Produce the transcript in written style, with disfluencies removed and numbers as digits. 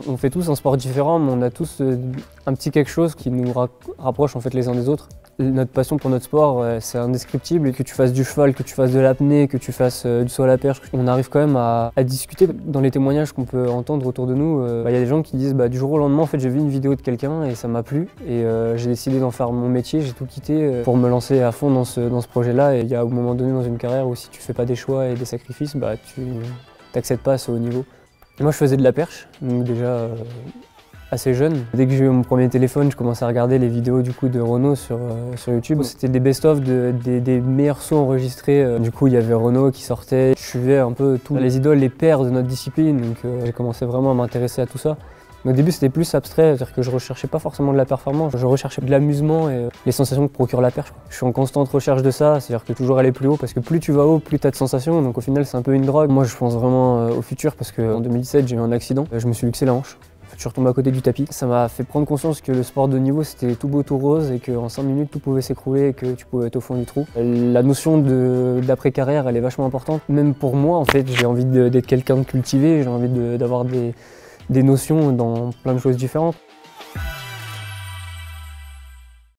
On fait tous un sport différent, mais on a tous un petit quelque chose qui nous rapproche en fait les uns des autres. Notre passion pour notre sport, c'est indescriptible. Que tu fasses du cheval, que tu fasses de l'apnée, que tu fasses du saut à la perche, on arrive quand même à discuter. Dans les témoignages qu'on peut entendre autour de nous, y a des gens qui disent du jour au lendemain, en fait, j'ai vu une vidéo de quelqu'un et ça m'a plu. Et j'ai décidé d'en faire mon métier, j'ai tout quitté pour me lancer à fond dans ce projet-là. Et il y a un moment donné dans une carrière où si tu fais pas des choix et des sacrifices, tu n'accèdes pas à ce haut niveau. Et moi, je faisais de la perche, donc déjà assez jeune. Dès que j'ai eu mon premier téléphone, je commençais à regarder les vidéos du coup de Renaud sur YouTube. C'était des best-of des meilleurs sauts enregistrés. Du coup, il y avait Renaud qui sortait. Je suivais un peu tous les idoles, les pères de notre discipline. Donc j'ai commencé vraiment à m'intéresser à tout ça. Mais au début, c'était plus abstrait, c'est-à-dire que je recherchais pas forcément de la performance, je recherchais de l'amusement et les sensations que procure la perche. Je suis en constante recherche de ça, c'est-à-dire que toujours aller plus haut, parce que plus tu vas haut, plus tu as de sensations, donc au final c'est un peu une drogue. Moi je pense vraiment au futur, parce qu'en 2017 j'ai eu un accident, je me suis luxé la hanche. Je suis retombé à côté du tapis. Ça m'a fait prendre conscience que le sport de haut niveau c'était tout beau, tout rose et qu'en 5 minutes tout pouvait s'écrouler et que tu pouvais être au fond du trou. La notion d'après-carrière elle est vachement importante. Même pour moi en fait, j'ai envie d'être quelqu'un de cultivé, j'ai envie d'avoir des notions dans plein de choses différentes.